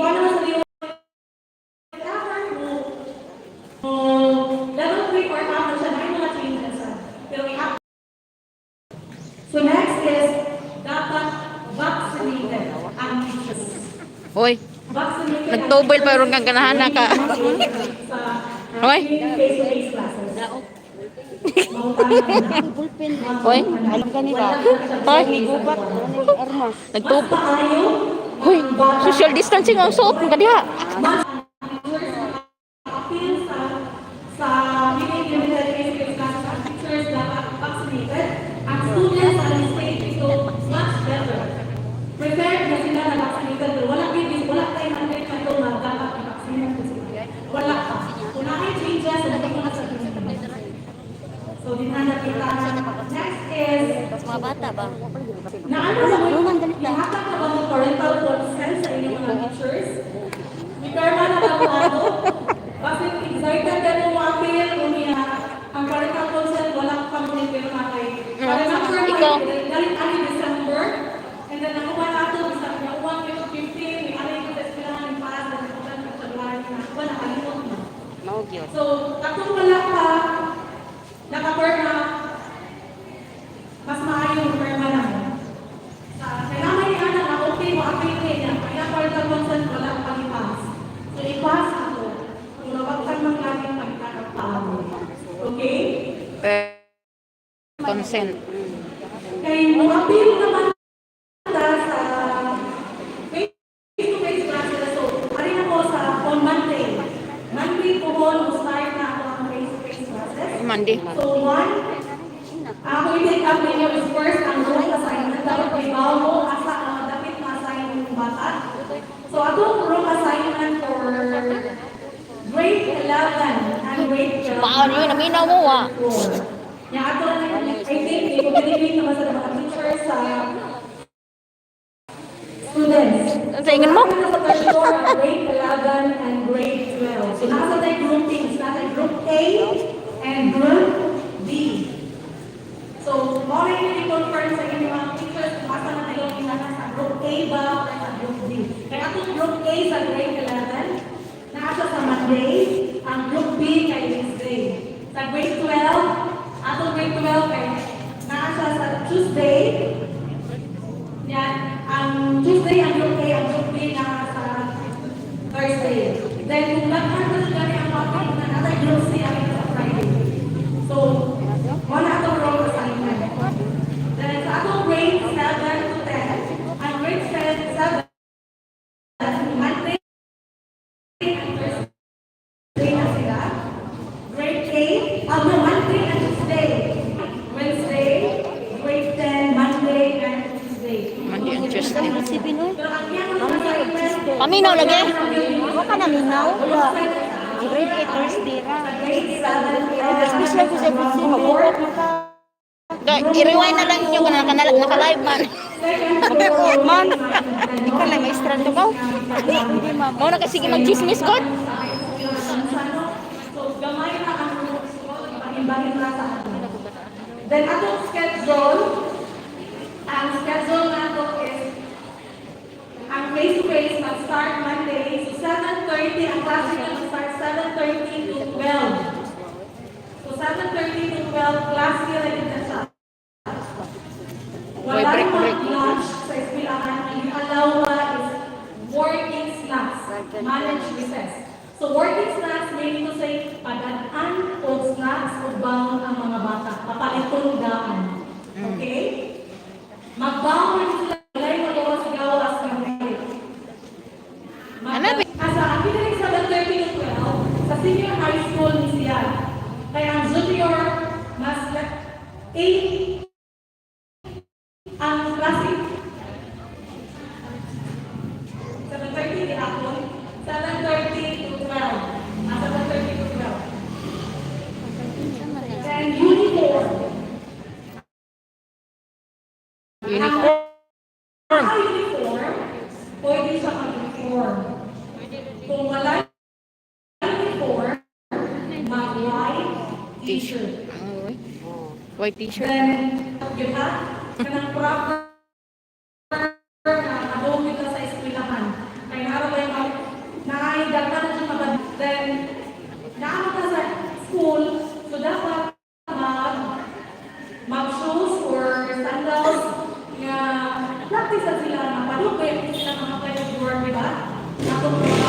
kuha naman sa iyo level 3 or after siya, may mga changes. Pero we have. So next is dapat vaccinated ang teachers. Hoy, Vaccinated nagtubol pa ron kang ganahan na ka. Hoy. Face-to-face classes. Hoy. Alam ka nila. Hoy. Gubat. Arma. Nagtubol. Hoy, social distancing ang suot mo kadiha. Sa limited face-to-face classes, ang teachers dapat vaccinated. Ang students ang state ito much better. Prepared na sila na vaccinated. Wala tayong mandate na ito na dapat i-vaccinated sila. Wala pa. Kung changes, na sa so, dinanda kita. Next is, Mga bata ba? na ano sa mga, ihakap na ba ng parental consent sa inyong mga teachers? May karma na ba ako? Kasi excited ka mo appeal, umiya, ang parental consent, wala pang ulit pero nakay. Ikaw. Galing ali December, and then nakuha na ito, bisa nakuha 15, may ali ko sa espilahan ng paas, na nakuha na sa February, nakuha na kalimot na. Maugyot. So, katong wala pa, naka-perma, mas maayo yung perma naman. Kailangan niya na okay mo appeal niya, kaya parental consent wala pang-ipas. So, ipas ako, kung nawagtan mang laging pagkakapaan. Okay? Consent. Kaya mo appeal naman sa face-to-face classes. So, ari na po sa on Monday. Monday po start na ako ang face-to-face classes. Monday. So, one, ako i-take up ninyo is first ang group assignment. Dapat may bawa mo, dapat ma-assign yung bata. So, atong group assignment for grade 11 and grade 12. Paano yun? Naminaw mo ah. Yung ato, I think, i-communicate naman sa mga teachers sa students. Ang saingan mo? Nasa tertiary ang grade 11 and grade 12. So, nasa tayo groupings. Nasa group A and group B. So, more yung i-confirm sa inyong mga teachers kung asa na tayo yung sa group A ba o sa group B. Kaya atong group A sa grade 11, nasa sa Monday, ang group B kay Wednesday. Sa grade 12, atong grade 12 kay nasa sa Tuesday. Yan, ang Tuesday ang group A, ang group B nasa sa Thursday. Then, kung nagkan ko sila ang topic na nasa group C ang sa Friday. So, wala itong role assignment. Then, sa atong grade 7 to 10, ang grade 7, Monday and Thursday na sila. Grade 8, Monday and Tuesday. Wednesday, grade 10, Monday and Tuesday. Monday and Tuesday. Si Pinoy. Pero ang iyang assignment, Paminaw lagi. Ako ka naminaw. Ang grade 8 Thursday ra. grade 7, Special ko sa Butsi. Magbukat mo ka. I-rewind na lang nyo kung naka-live man. Man. Ikaw lang, maestra to ka. Hindi ma. Mau na kasi mag-chismis God. so gamay na ang pag-imbahin na sa atin. Then atong schedule, ang schedule na ito is ang face-to-face mag-start Monday. So 7:30, ang klase na mag-start 7:30 to 12. So 7:30 to 12, class year na dito siya. Wala break. lunch sa eskwelahan. Ang allow is working snacks, managed recess. So working snacks, meaning to say, padaan o snacks o baon ang mga bata. Papalitong daan. Okay? Magbaon sila. Walay magawa sa gawas ng grade. Asa, ang pinalig 7:30 to 12, sa senior high school ni siya. Kaya ang junior, mas 8 ang klase. 7:30 di ako. 7:30 to 12. 7:30 to 12. And uniform. Uniform. Ang uniform, pwede siya mag-uniform. Kung wala uniform, mag-white t-shirt. White t-shirt. Then, yun ha, kanang proper na nadong kita sa eskwelahan. Kaya nga ba yung then, naano ka sa school, so dapat mag-shoes or sandals nga practice sila na palugay sila mga kayo work, di ba? Atong mga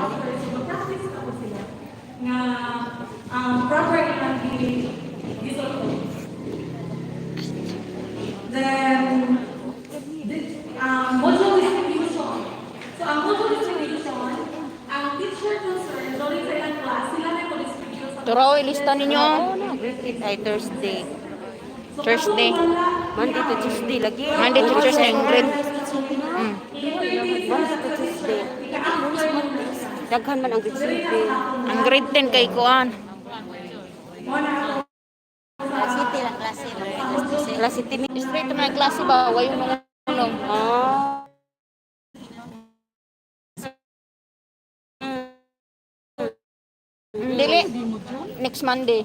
after, so mag-practice ako sila nga proper ilang gisot ko. Then, module distribution. So, ang module distribution, ang teacher concern, doon sa ilang class, sila na ko distribute sa Turo, ilista ninyo. Ay, Thursday. So, Thursday. Monday to Tuesday lagi. Monday to Tuesday, ang grade. Monday to Tuesday. Daghan man ang Tuesday. Ang grade 10 kay Kuan. City lang klase. Klase timi. Straight to my klase ba? Wayo mga ano. Ah. Dili. Next Monday.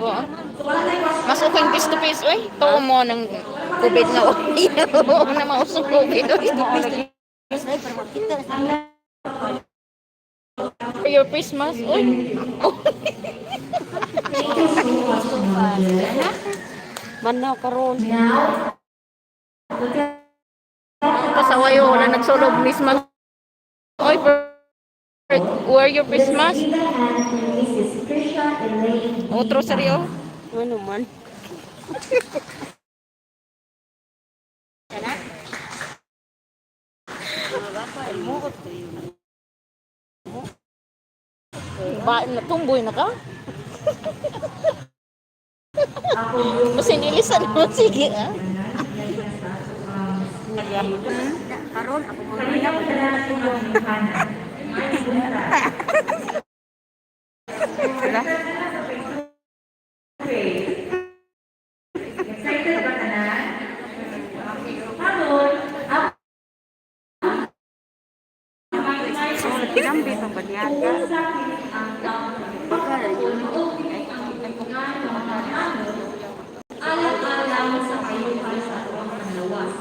Oo. Mas okay face to face, oy. Tuo mo ng COVID na oy. Na mausong COVID, oy. For your Christmas, oy. Manaw karon. Pasawayo na nagsulog Christmas. Oy, for your Christmas. Otro seryo. Ano man? Ba, tumboy na ka? Masinilisan mo, sige ah. Karon ako mga Excited ba ka na? Kinambi pa ba niya? Alam-alam sa kayuhan sa tuwang panlawas.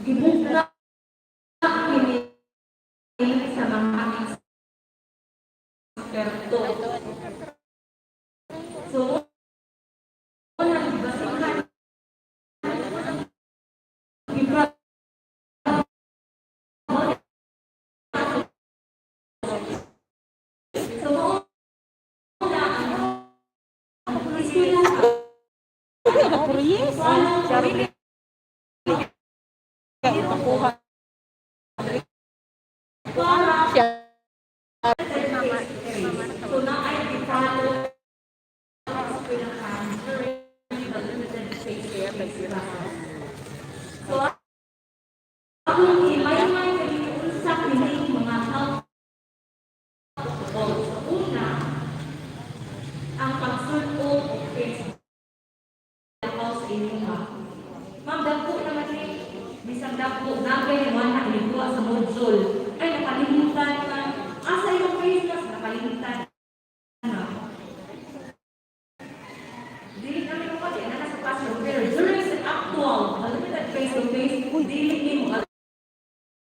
Gibuka kini sa mga eksperto. So, nagbasihan. Iba. So, Pero yes. Sorry. so na ay follow so akong imay-may sa kini mga health una ang pagsulod o face sa inyo. Ma'am, dagpo naman ni bisag dagpo nagay naman na iligwa sa module. Ay nakalimutan ka. Asa yung face mask nakalimutan. Dili namin ko kasi na sa classroom pero during the actual limited face to face dili ni mo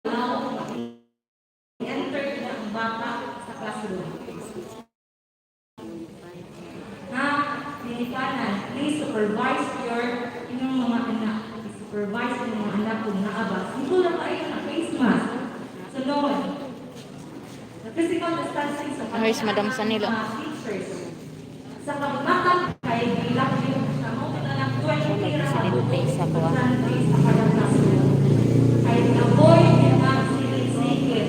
allow enter na ang bata sa classroom. Ha, nilikanan, please supervise your inyong mga anak. Supervise yung mga anak kung naabas. Hindi lang kayo na face mask. Sunod. The physical distancing sa Ayos, Madam Sanilo. mga teachers. Sa kabutakan, kay bilang yung sa mga na ng 20 Sanitay sa kuha. sanitay sa kada classroom. Ay avoid yung mga silig-sigil.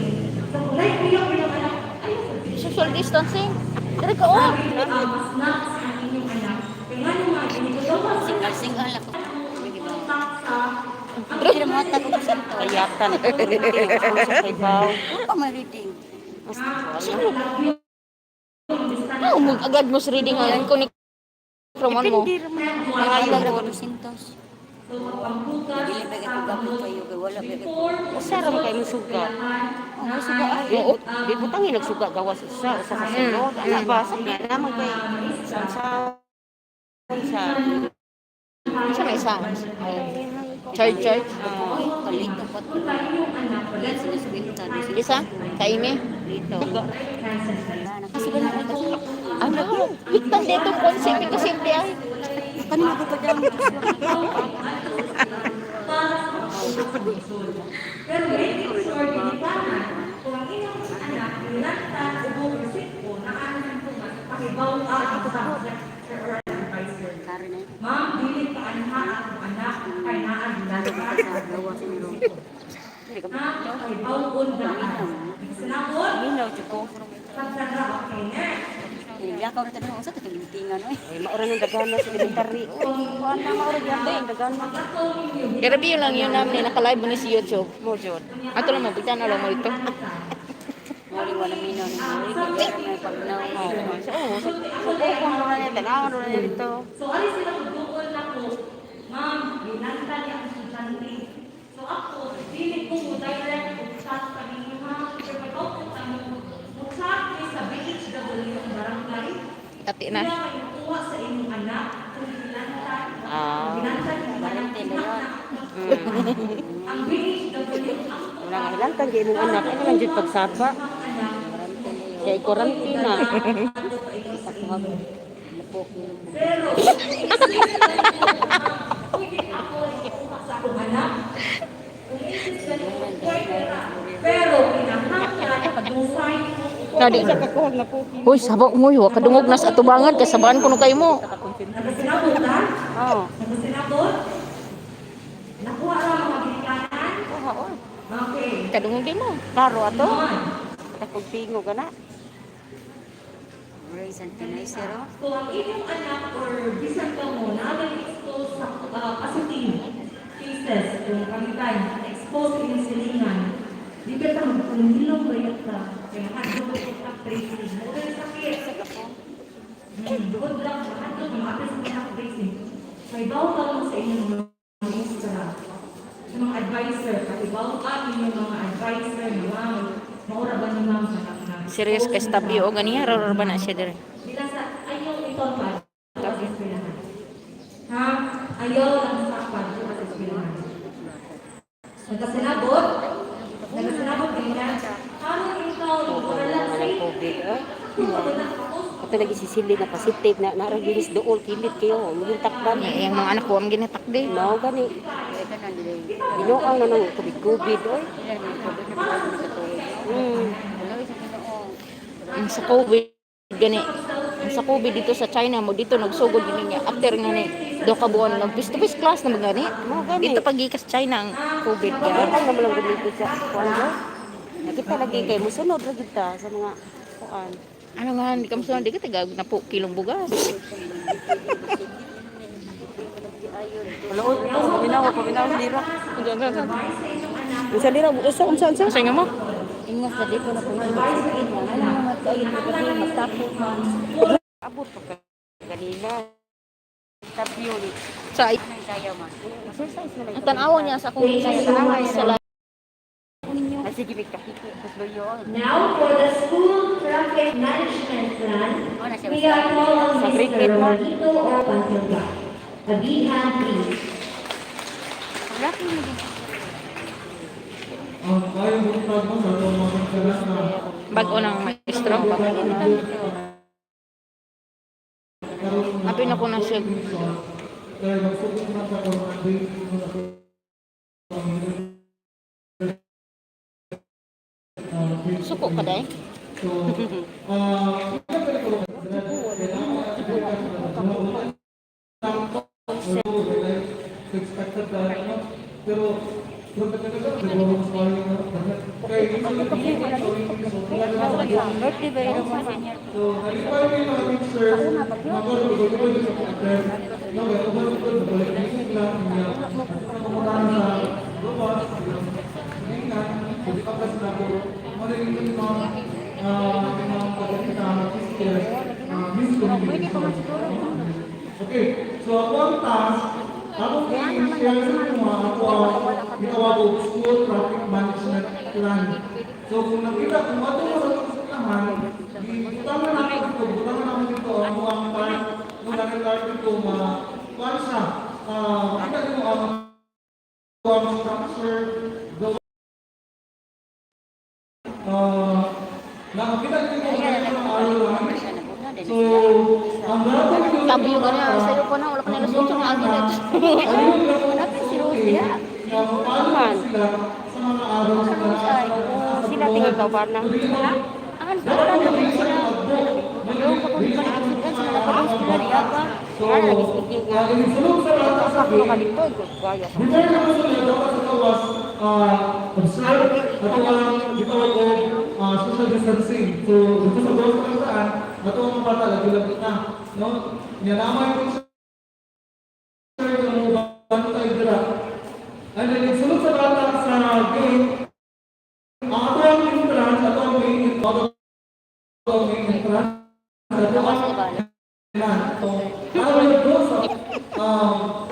So, kung like yung anak, ayun sa Social distancing. Dari ka, oh. mas snacks ang inyong anak. Kaya nga naman, inikulong Singal ako. Pero mo tago ko sa kayatan. Sa kay baw. Pa reading. Mas Oh, agad mo sa reading ngayon. Kung from on mo. Depende raman. Ay, lang ko 200. So, pangbukas Dili ba sa ka gamit pamot kayo kay wala ba before Usara mo kayo suga. Ang suga ay di butang nagsuga gawas usa sa sulod. Ana ba sa naman kay sa Sa may isa. Church. kalito pat wala sila swinta Isa? Kaimi? dito. Kasi ba na ito? Ano? Itan dito konsepto kasi hindi ay. Kanina ko pa dyan. Pero making sure ginitahan kung ang inyong anak nilanta o bukasit po na anong tumas pakibaw ang sa advisor. Kari na. Ma'am, dili pa anha ang anak kay naan nilanta. Gawas mo. Ha? Pakibaw po na sinabot. Minaw ko. Pagdaga, okay na. Yakaw na tanong sa kalintingan oy. Ay maura ng dagana sa elementary. Kuan na maura gyud ang dagana. Grabe yun lang yun namin. Naka-live mo ni si YouTube. Mo jud. Ato lang mabigyan na lang mo ito. Mori wala minaw ni Mori kay may pagnaw mo. So ko mo na tanaw na dito. So, alis sila magdukol na po, ma'am, binanta niya ang estudyante. So, ako, dili ko mo direct kung chat kami ni ma'am. Pero ikaw kung ano, mag-chat ni sa BHW ang barangay. Tati Kaya na. kayo kuha sa inyong anak kung binanta. Ah, Binanta niya ang barangay na yun. Ang BHW ang Wala nga ilang tang imong anak ano lang jud pagsaba. anak. Kay quarantine na. Pero, pwede ako ikuha sa akong anak. Kung isis ka niyo, pwede na. Pero, pinahanglan, yung sign mo, Nadi. Hoy, sabak mo yo. Kadungog na sa atubangan. Kasabaan ko no kay mo. nagasinabot ka? Oh. Nagasinabot? Nakuha lang mga binikanan? Okay. Kadungog din mo. Klaro ato. One. Takog pingo ka na. Ray sanitizer oh. Kung ang inyong anak or bisan ka mo na expose sa positive cases, yung kamitan, expose sa inyong silingan, di ka ta magpangilong bayat ka. Kaya handlo ko contact tracing. Muna yung sakit. Doon lang, handlo ko makapit sa contact tracing. May bawa ka lang sa inyong mga istra. Sa mga advisor, pati bawa ka inyong mga advisor na ma'am, maura ba ni ma'am sa mga Serious kay stabyo o ganiya. Raro ba na siya dire? Bila sa ayaw ito pa sa eskwelahan. Ha? Ayaw lang sa pa sa eskwelahan. Nagkasinabot din na. Ano ikaw, wala sa Walang COVID oh. Ato lagi sisili na positive na naragilis dool kilit kayo. Yung takdan. Yung mga anak ko ang ginatakdi. Mao gani. Binuang na nang COVID oy. Ang sa COVID gani. Ang sa COVID dito sa China mo dito nagsugod gini niya. After nga ni do ka buwan nag face to face class na magani. Dito pagikas China ang COVID Wala ya. naman lang gumito sa kuan do. Nakita lagi kay musunod ra gid ta sa mga kuan. Ano nga hindi ka masunod di ka taga na po kilong bugas. Wala paminaw dira. Unsa dira unsa. Sa nga mo? Ingat sa dito na kung sakit mo. Ano mo matayod ko kasi magtapos man. Abot pa kanina. Tapyo ni. Sa Sayo man. Exercise na lang. ang tanawa niya sa kung sa live. Ay sige bigkahiko kuslo yon. Now, for the school traffic management plan, Oh, nasa we are calling sa Mr. cricket mo. Marito or Pantilga. Tabihan, please. Wala ko mo din. Bago ng maestro. Apin ako na siya. Suko ka dahil? Birthday ba yun mo? Okay, so ang task Ako i-share sa inyo ako ang ginawa ko school traffic management plan. So kung nakita kung ano mo sa pagsuklahan, butaman namin dito ang mga part nung nakita dito paano siya, makita nyo ang structure, nakakita nyo kung ano ang araw. So, ang gagawin nyo Sabi yung ganyan, sa'yo ko na, wala pa nila suso ng agin na ito. Natin si Rosia. naman sila sa mga araw sa Sila tingin ka ba na? Ang sarap na sila. Yung kapag-balikan sila na parang sila niya pa. Kaya lagi speaking nga. sulong sa rata sa Saklo ka dito. Gaya. before na mo sila dapat sa kawas observe ato ang gitawag ko social distancing. So, dito sa bawas ka saan, ato ang bata lagi-lagi na. No? Niyalamay ko sa ano tayo dira. And then, sulong sa rata sa gate, ang ato ang entrance, ato ang main entrance, ato ang So, I will go sa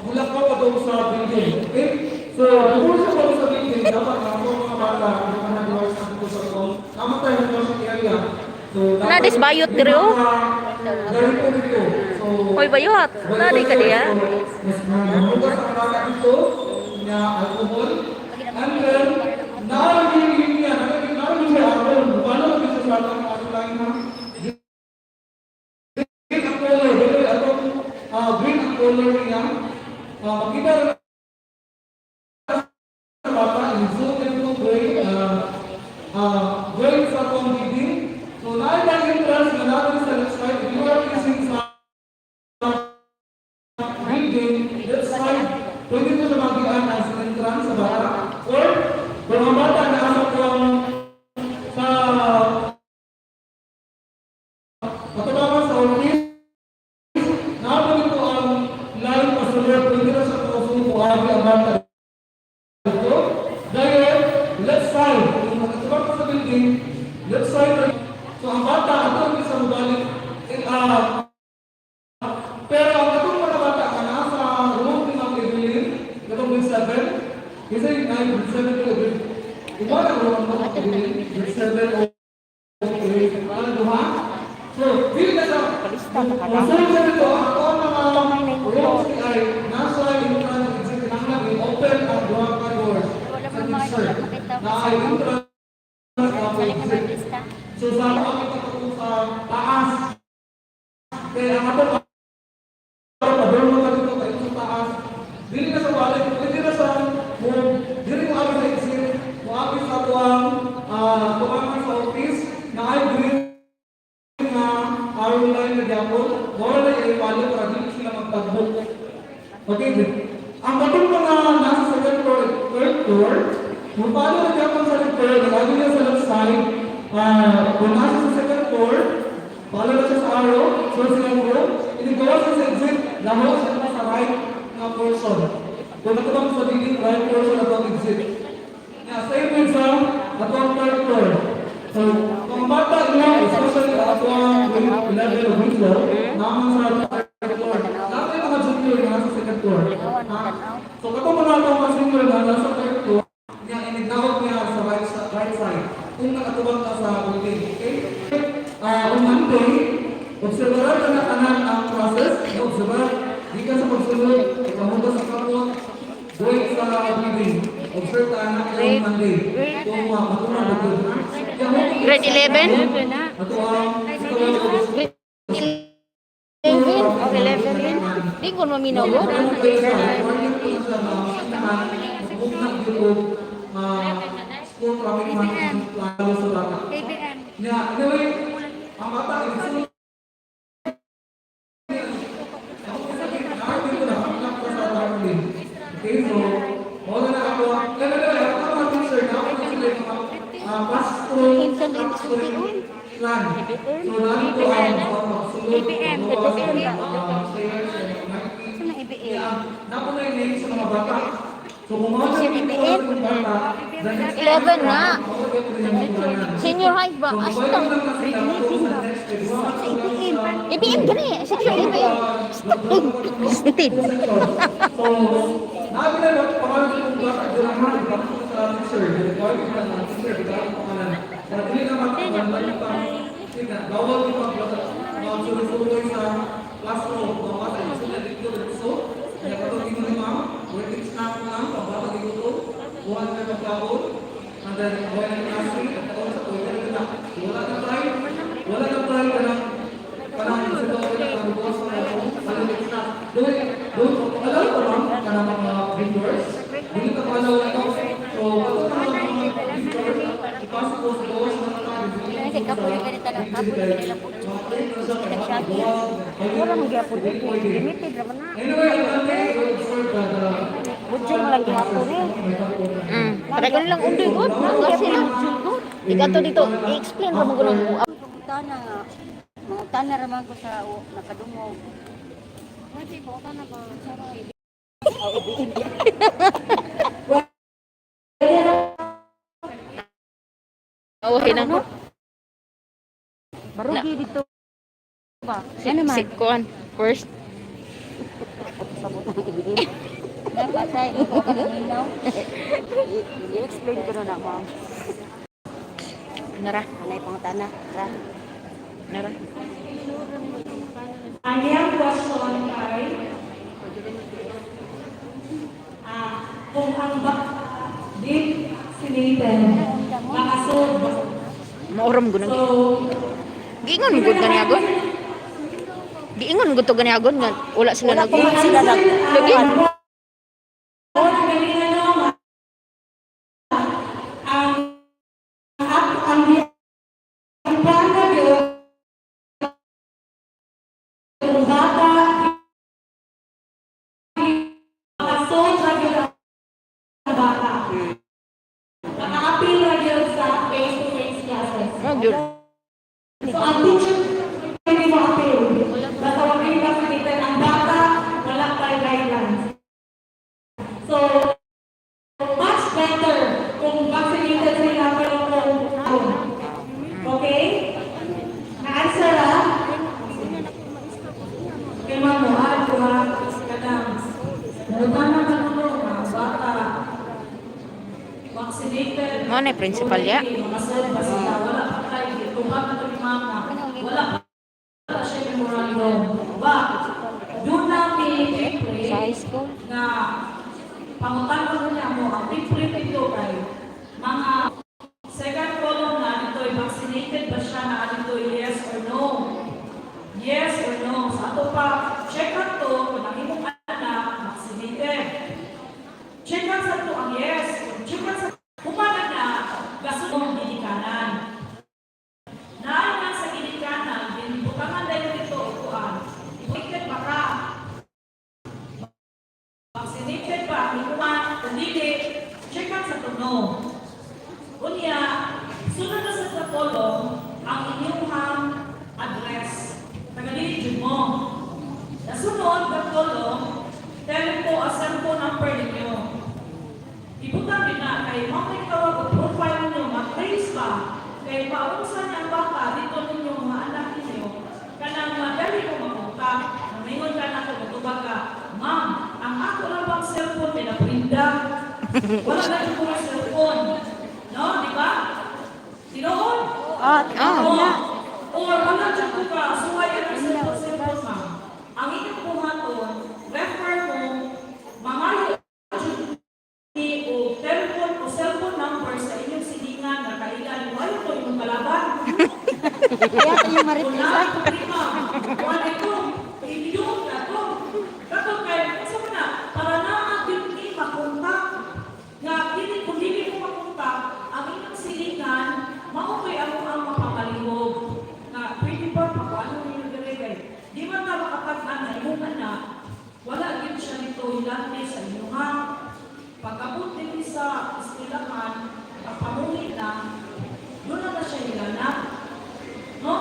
bulak pa pa doon sa building. Okay? So, kung siya pa sa building, dapat ako mga bata, ang mga nagawa sa dito sa loob. Naman tayo ng washing area. So, Nadis bayot diri, oh. Dari ko dito. So, Hoy bayot, nadi ka diya. mas mahugas ang bata dito, niya alcohol. And then, nakalagin niya, nakalagin siya alcohol. Paano natin sa bata ng ato lang na? Green ang color niya. Makita sa bata, i-zoom in po gray sa itong building. So, nakita yung entrance na natin sa left side. If you are facing sa building, left side, pwede mo siya magigaan as entrance sa bata. Or, kung ang bata na asa kung sa matabaman sa office, nakabalik ko ang line pasulot, pwede na sa pausuko abi ang bata dito. Dahil, left side, kung makasabak pa sa building, left side, so ang bata, ito ang isang mabalik. Pero ang itong mga bata, ka nasa room ng mga Evelyn, itong grade 7, kasi yung grade 7 to grade, iba na room ng mga Evelyn, grade 7 o grade, ano duha? So, hindi na sa masunod sa dito, ako ang mga rooms ay nasa entrance ng exit ng open ang duha ka doors sa teacher na ay entrance ng exit. So, sa mga kita ko sa taas, kaya ang ato padulong mo dito kayo sa taas, dili na sa wallet, dili na sa home, dili mo abis sa exit, mo abis sa tuwang sa office, na ay green araw lang na diapon, wala na i-follow para dito sila magtagbo. Okay, ang batong mga nasa second floor, third floor, mapalo na diapon sa third, nagagawin niya sa left side, kung nasa sa second floor, follow na siya sa arrow, so sila mo, inigawa siya sa exit, lahaw siya na sa right na portion. Kung natubang sa building, right portion na itong exit. Same with sa atong third floor. So, kung bata niya, especially ako ang level of window, naman sa third floor. Natin mga junior na nasa second floor. So, kapag mga mga junior na nasa third floor, niya inigawag niya sa right side. Kung nakatubang ka sa building, okay? On Monday, observaran ka na kanan ang process. Observar, di ka sa pagsunod, ikamuha sa kapot, going sa building. Observe ka na on Monday. Kung matunan na ito. Grade 11? Ito ang Grade 11? Okay, 11 din. Di ko maminaw mo. school traffic management plan sa bata. Anyway, ang bata, ito okay, so, wala na ako. Ako ang teacher na ako sila yung pass-through plan. So, narito ang pagsulod. Napunay na yun sa mga bata. So kung mga CBN? yung bata, then 11 na. mawag yung pinag-uulanan. Senior high ba? So Asa mabalik to? lang na sila kung sa next grade. Sa IBM gani. Section IBM. Stupid. So, nabi na lang, pangalan ko kung bakit doon naman, bakit ko sa teacher, nag-call ko na teacher, bigay ko pangalan. Para dili na makapangalan yung bawal yung pag-surusuroy sa classroom, mga bata, yung sila dito, so, kaya katong ino ni ma'am, working snack lang, pabata dito, buwan na pagkabot, and then, buwan na classroom, at ako sa toilet na, wala na try ka lang, parang sa toilet, ang buwas na ako, working snack, doon, alam ko lang, kanang mga vendors, hindi ka pala ito, so, ito na mga vendors, ipasok ko sa buwas na Kasi kapulit ka nito ng kapon, kanila po. Nagsabi yan. Mura magyapon dito. Limited naman na. Anyway, I'm going to Budyong mo lang gyapon eh. Para ko nilang undoy god. Nga sila. Ikato dito, i-explain ra mo gulong mo. Tana nga. Mga tana raman ko sa nakadungog. Kasi ko tana ba sa Oh, hinang Barugi dito ba? Ano man? Sikuan. First. Sabot ng ibigin. Napasay ko kaninaw. I-explain ko na ma'am. Nara. Anay pang tana. Ra. Nara. Ang iyang question ay, kung ang deep sinated, nakasold. Mauram gunang. So, Giingon gud gani agon. Giingon gud to gani agon nga wala sila nag. Sila lang. Lagi. Oh, good. So, ang teacher hindi ma-appeal. Basta wag kayo vaccinated. Ang bata, wala tayo guidelines. So, much better kung vaccinated sila pero kung okay? Na-answer ah? Okay, ma'am, mahal ko ha. Kadang, nalutana ka mo, mga bata, vaccinated. Mo na principal ya. Makasold pa sila. Wala pa tayo. Tumat na ito ni mama. Wala pa siya memorandum. But, doon namin i-play Sa high school? na pangutan ko niya mo, ang i-play ito kay mga second column na ito, vaccinated ba siya na ito, yes or no? Yes or no? Sa ato pa, check out to, kung ang imong anak, vaccinated. Check out sa ito ang yes. Check out sa kumana na gasunong ginikanan. Naayon nga sa ginikanan, butangan dahil dito upuan. Vaccinated ba ka? Vaccinated ba? Ikuman, hindi. Check out sa ito no. Kunya, sunod na sa kolong ang inyong address. Tagalilid mo. Nasunod na kolong, telephone o cellphone number ninyo. Ibutang din na kay mamay tawag o profile ninyo, mag-trace ba? Kay paunsa niya ang baka dito ninyo mga anak ninyo, kanang madali mo mapunta, namingon ka na kung matubag ka, ma'am, ang ako lang bang cellphone pinaprinda? Wala na yung mga cellphone. No, di ba? Sinoon? Ah. Or wala dyan ko ka, suwayan ang cellphone, ma'am. Ang inyong buhaton, refer mo, mga o telephone o cellphone number sa inyong silingan na kailan wala ko yung kalaban. Kaya kayo marites Wala ay. ko prima. Wala ko. Idiot na to. Kato kay, sa na, para na ang hindi makunta. Nga, kung hindi mo makunta, ang inyong silingan, maukoy ako ang mapamalihog. Nga, pwede ba paano yung nagagay? Di ba na makapag-an na yung anak, wala din siya nito hilante sa inyong pagkabot din sa istilahan, pagpamuli na, doon na siya hilanap. No?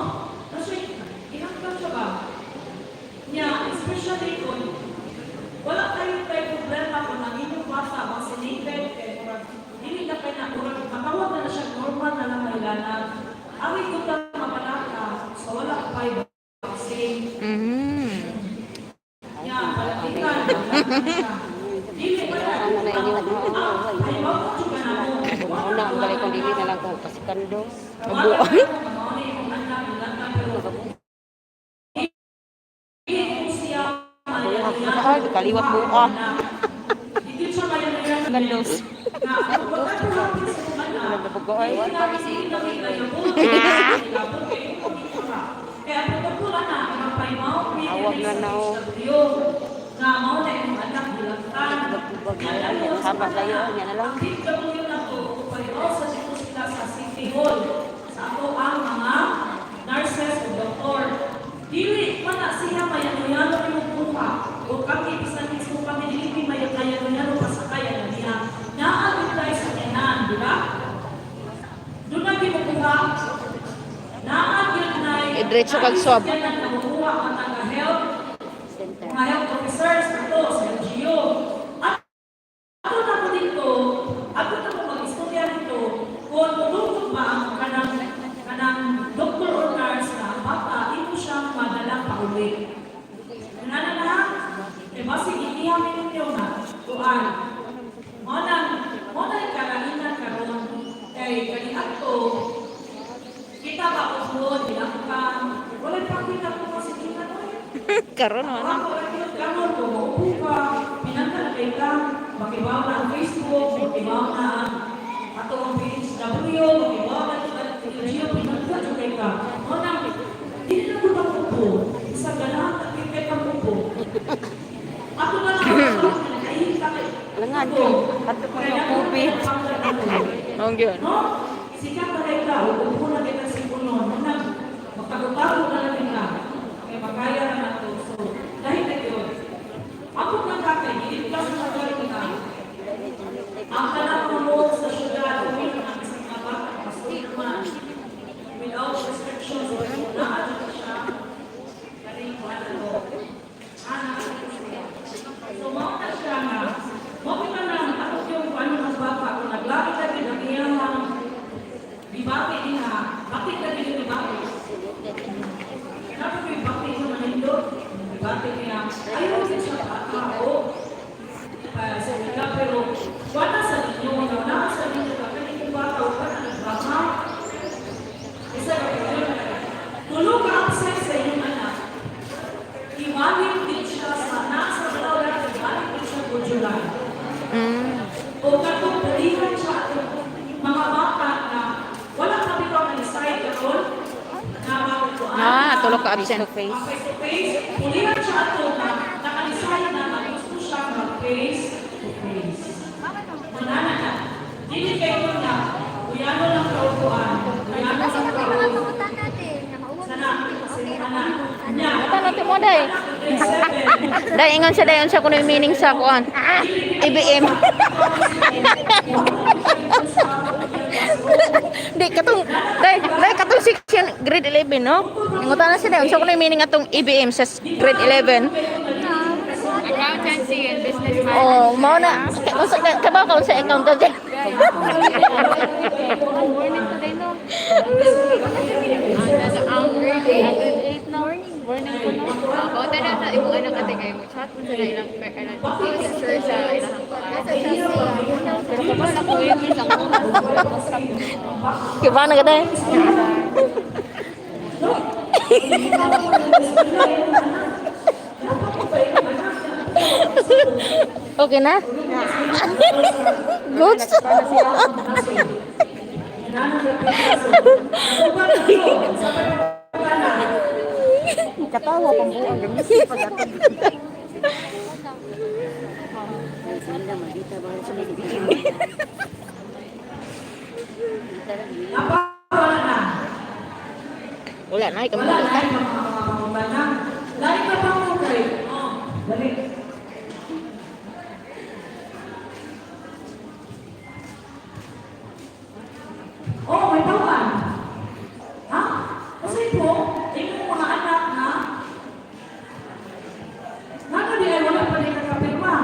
Kasi, inangkat siya ba? Niya, especially kung wala tayo problema kung ang inyong bata, Ano na iniwan mo? Una, ang balik kong dili na lang ko kasi kando. Mabuhay. Ay, kaliwat buka. Gandos. Ano na buka ay? Awag na na o. Haba layo, yan na lang. Sa ako ang mga nurses o doktor. Dili man na siya mayan-yano yung buka. O kami bisan mismo kami dili mayan-yano pasakaya na niya. Naagod tayo sa kanan, di ba? Doon na ginukuha. Naagod na Diretso kag swab. nakukuha ang taga-health. Mga health officers ito sa LGU. At ako na po dito, ako na po mag-istorya dito kung tulungan ba ang kanang doktor or nurse na ang bata, ito siyang madalang pauwi. Ano na? Basi itihamin ninyo na kuan. Mo nang kalainan karon kay kaniadto kita ba usod bilangkan wala pa kita ko kasi kita no. Karon ano? Ako karon ko upa pinangkan kay ka makibaw na ang Facebook, makibaw na ato ang PHW, makibaw na ang LGU pinangkan kay ka. Mo nang dili na ko upo sa ganahan at kay ka upo. Ako na lang kain ka. Langan ko. Ato ko yung COVID. Ang gyud. No? Sikat na kayo ka, upo na kita sa punon. Magkagutaro na lang kita. Kaya makaya na nato. So, dahil na yun. Ako na kakay, hindi ka sa magaling kita. Ang kanang mo sa syudad, uwi na ang isang mga pastor man. Without restrictions, naalit siya. Galing ko na ito. So, mga na siya nga. Mga na ako yung paano ng bata. Kung naglaki ka din ang iyang bibaki din ha. Bakit ka din yung bibaki? Dapat yung bibaki yung manindo. Bibaki niya. Ayaw din siya tao. Sa nila, pero wala sa inyo. Wala sa inyo. Bakit yung bata o ka na nagbama? Isa ka yun. Tulog ka absent sa inyong anak. Iwanin din siya sa nasa tawag. Iwanin din siya po July. O katong pulihan siya mga bata na wala kami pa mag-decide karon na makukuhaan. Tulog ka absent. Face to face. Face to face. Pulihan siya ito na naka-decide na gusto siya mag-face to face. Manana na. Dili kayo na uyano lang kaupuan. Uyano lang kaupuan. Sana. Sana. Nya. Ito natin mo day. Day ingon sa kuno yung meaning sa kuan. IBM. Di katong day katong section grade 11 no. Ingutan na sila unsa kuno yung meaning atong IBM sa grade 11. Accountancy and business Oh, mao na unsa kabaw ka sa accountancy. Morning today, no? Ang grade 8 na. Morning ko, no? Bauta na sa ibang anak ate kayo mag-chat mo sa ilang teacher sa ilang class. Pero kapag nakuha yung isang Kiba na ka day. Okay na? Good. katawa pang buong gamisi pag ato. Wala na, ikaw Wala mo. na yung mga pambanang. Lari ka pa mo kay. Dali. Oh, may tawan. Ha? Kasi po, yung mga anak na di ay wala pa rin nakapirma.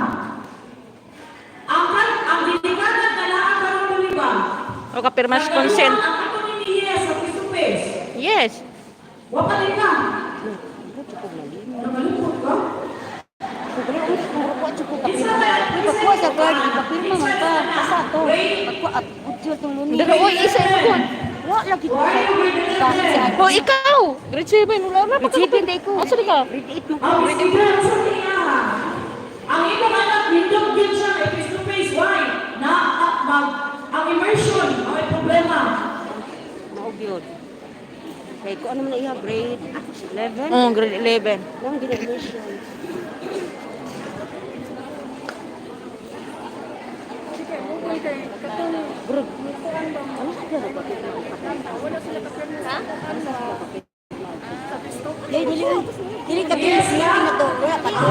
Ang dinikanan na naakaroon mo liba. O kapirmas consent. Ang ato ni Yes sa face-to-face. Yes. Wapalin ka. Namalungkot ka? Kung kuha siya ko kapirma. Pagkuha sa guard, ipapirma man ka. Asa to. Pagkuha at udyo itong lunes. Dara, oy, isa imo ko. Wala lagi ko. Bakit siya? Oh, ikaw. Grade 7 wala na pa. Grade 7 day ko. Asa di ka? Grade 8 mo ko. Ang secret sa niya. Ang imong anak nindot din siya kay face to face. Why? Na ang immersion may problema. Maog yun. Kaya kung ano man na iya, grade 11. Oh, grade 11. Lang din ang immersion. Bro, ano sa kaya ba? Dili ka din siya na to. Wala pa to.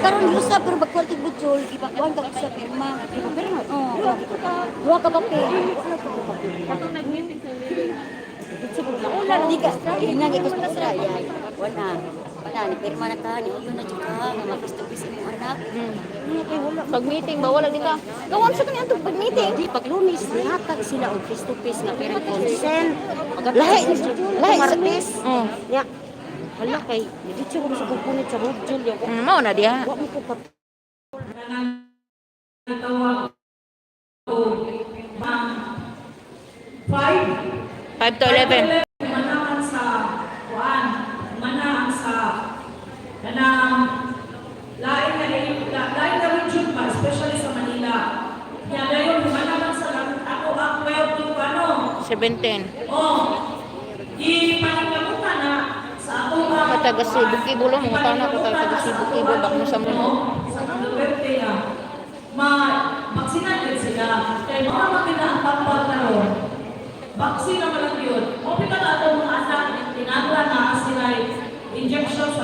Karon yusa pero bagkwaltig butchol, ibakuan ka sa pirma. Pirma. Oh. Duha ka papel. Katong nag-meeting sa wala di ka. Inagay ko sa Australia. Wala. Wala ni pirma na ka ni ulo na jud ka nga magpistupis imong anak. Pag meeting ba wala di ka? Gawan sa kanya to pag meeting. Di pag Lunes nihatag sila og face to face nga parent consent. Lahi Lahi sa Martes. Oh. Ya. Hala kay dito ko sa kukunit sa module yo. Mao na diha. Wa mo ko ka Natawag ko bang 5 5 to 11. manahan sa kuan, manahan sa kanang lain na region pa, especially sa Manila. Kaya ngayon, manahan sa ako ang 12 to ano. 17. Oh, ipanigamutan na sa ato ang Taga Cebu Kibulo mo tana ko taga Cebu Kibulo bak mo sa mo. sa Duterte na magsinagan sila. Kaya mga maganda ang tapal na ron. Vaccine naman lang yun. O pinag-ato mga anak, tinagla na sila injection sa